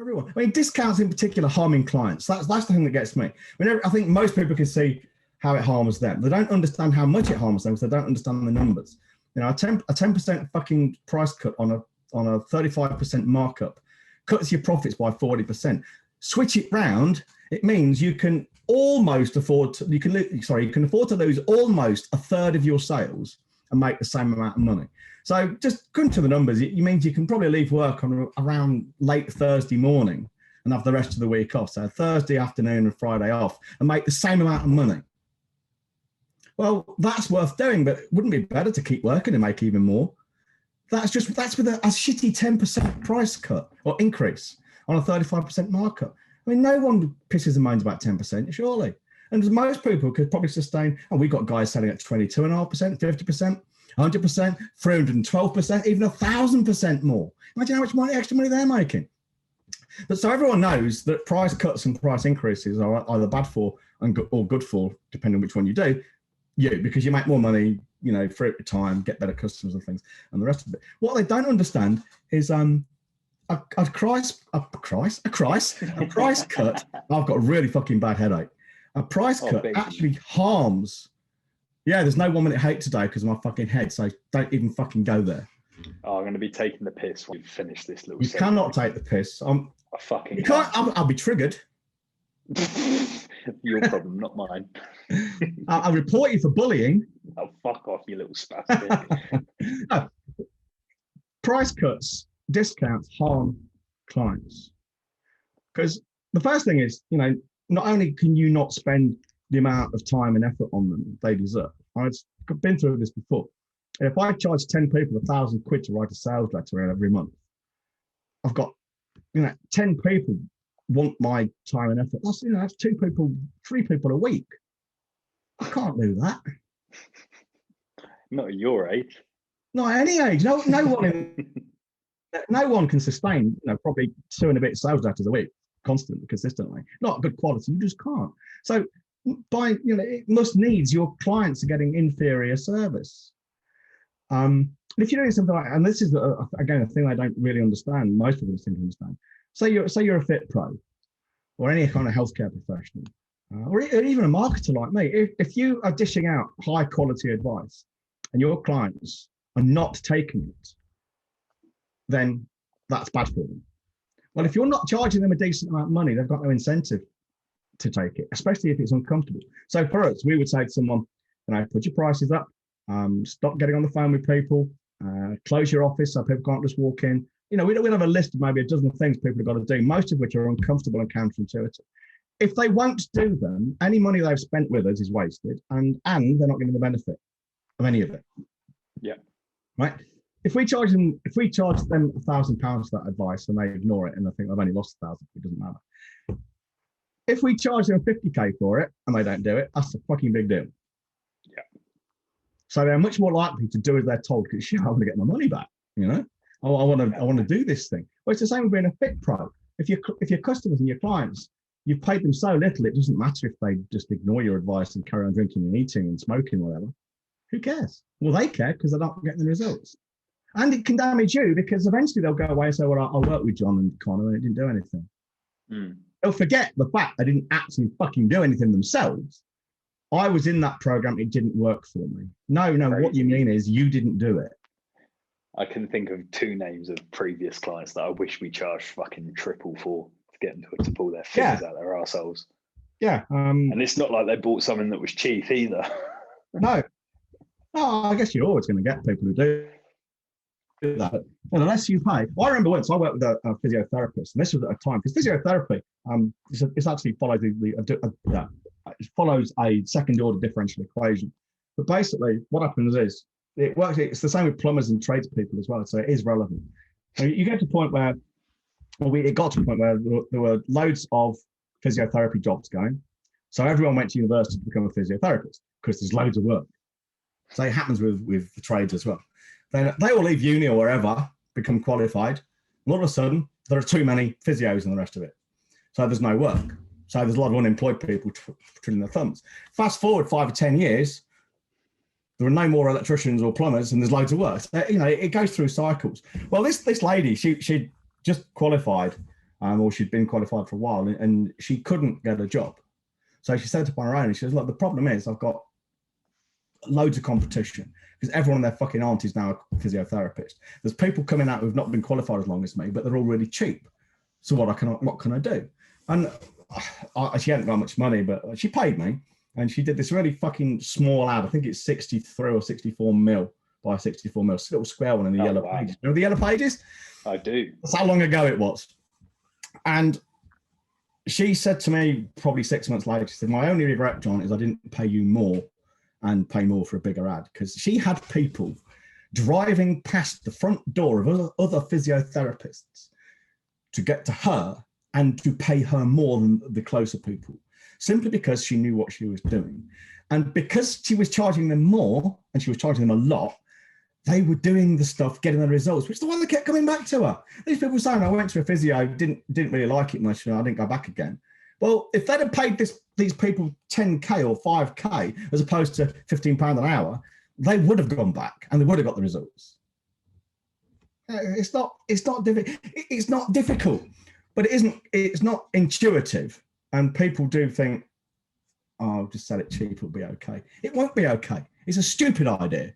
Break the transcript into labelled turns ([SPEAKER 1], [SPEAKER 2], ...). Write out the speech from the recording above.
[SPEAKER 1] for everyone. I mean, discounts in particular harming clients. That's the thing that gets me. I think most people can see how it harms them. They don't understand how much it harms them because they don't understand the numbers. You know, a 10% fucking price cut on a 35% markup cuts your profits by 40%. Switch it round, it means you can almost afford to, you can afford to lose almost a third of your sales and make the same amount of money. So just going to the numbers, it means you can probably leave work on around late Thursday morning and have the rest of the week off. So Thursday afternoon and Friday off and make the same amount of money. Well, that's worth doing, but wouldn't it be better to keep working and make even more? That's with a shitty 10% price cut or increase on a 35% markup. I mean, no one pisses and moans about 10%, surely. And most people could probably sustain, we've got guys selling at 22.5%, 50%, 100%, 312%, even 1,000% more. Imagine how much extra money they're making. But so everyone knows that price cuts and price increases are either bad for or good for, depending on which one you do, because you make more money, free at the time, get better customers and things, and the rest of it. What they don't understand is a price cut. I've got a really fucking bad headache. A price cut actually harms. Yeah, there's no 1 minute hate today because of my fucking head, so don't even fucking go there.
[SPEAKER 2] Oh, I'm going to be taking the piss when we finish this little.
[SPEAKER 1] You cannot take the piss.
[SPEAKER 2] I fucking.
[SPEAKER 1] You can't. I'll be triggered.
[SPEAKER 2] Your problem, not mine.
[SPEAKER 1] I'll report you for bullying.
[SPEAKER 2] Oh, fuck off, you little spastic.
[SPEAKER 1] No. Price cuts, discounts harm clients. Because the first thing is, not only can you not spend the amount of time and effort on them they deserve. I've been through this before. If I charge 10 people £1,000 to write a sales letter every month, I've got, 10 people want my time and effort. That's 2 people, 3 people a week. I can't do that.
[SPEAKER 2] Not at your age.
[SPEAKER 1] Not at any age. No one can sustain, probably 2 and a bit sales letters a week, constantly, consistently. Not good quality. You just can't. So it must needs your clients are getting inferior service. If you're doing something like, and this is again a thing I don't really understand. Most people seem to understand. Say you're a fit pro, or any kind of healthcare professional, or even a marketer like me. If you are dishing out high quality advice, and your clients are not taking it, then that's bad for them. Well, if you're not charging them a decent amount of money, they've got no incentive to take it, especially if it's uncomfortable. So for us, we would say to someone, put your prices up, stop getting on the phone with people, close your office so people can't just walk in. We'd have a list of maybe a dozen things people have got to do, most of which are uncomfortable and counterintuitive. If they won't do them, any money they've spent with us is wasted, and they're not getting the benefit of any of it.
[SPEAKER 2] Yeah.
[SPEAKER 1] Right. If we charge them £1,000 for that advice and they ignore it and they think I've only lost 1,000, it doesn't matter. If we charge them 50k for it and they don't do it, that's a fucking big deal.
[SPEAKER 2] Yeah.
[SPEAKER 1] So they're much more likely to do as they're told because I want to get my money back. I want to do this thing. Well, it's the same with being a fit pro. If your customers and your clients, you've paid them so little, it doesn't matter if they just ignore your advice and carry on drinking and eating and smoking, whatever. Who cares? Well, they care because they're not getting the results. And it can damage you because eventually they'll go away and say, well, I'll work with John and Connor and it didn't do anything. They'll forget the fact they didn't actually fucking do anything themselves. I was in that program, it didn't work for me. No, what you mean is you didn't do it.
[SPEAKER 2] I can think of 2 names of previous clients that I wish we charged fucking triple for to get them to pull their fingers out their arseholes. Yeah. And it's not like they bought something that was cheap either.
[SPEAKER 1] No. Oh, I guess you're always going to get people who do that. Well, unless you pay. Well, I remember once I worked with a physiotherapist, and this was at a time because physiotherapy it actually follows it follows a second order differential equation. But basically, what happens is it works. It's the same with plumbers and tradespeople as well. So it is relevant. So you get to a point where, it got to a point where there were loads of physiotherapy jobs going. So everyone went to university to become a physiotherapist because there's loads of work. So it happens with the trades as well. Then they all leave uni or wherever, become qualified. And all of a sudden, there are too many physios and the rest of it. So there's no work. So there's a lot of unemployed people twiddling their thumbs. Fast forward 5 or 10 years, there are no more electricians or plumbers, and there's loads of work. So, it goes through cycles. Well, this lady, she just qualified or she'd been qualified for a while, and she couldn't get a job. So she set up on her own, and she says, look, the problem is I've got loads of competition because everyone and their fucking aunt is now a physiotherapist. There's people coming out who've not been qualified as long as me, but they're all really cheap. So what can I do? And she hadn't got much money, but she paid me, and she did this really fucking small ad. I think it's 63 or 64 mil by 64 mil, little square one in the yellow pages. Remember the yellow pages?
[SPEAKER 2] I do.
[SPEAKER 1] That's how long ago it was. And she said to me probably 6 months later, she said, my only regret, John, is I didn't pay you more and pay more for a bigger ad, because she had people driving past the front door of other physiotherapists to get to her and to pay her more than the closer people, simply because she knew what she was doing. And because she was charging them more, and she was charging them a lot, they were doing the stuff, getting the results, which is the one that kept coming back to her. These people were saying, I went to a physio, didn't really like it much, and I didn't go back again. Well, if they'd have paid these people 10K or 5K as opposed to £15 an hour, they would have gone back and they would have got the results. It's not difficult, but it's not intuitive. And people do think, oh, I'll just sell it cheap, it'll be okay. It won't be okay. It's a stupid idea.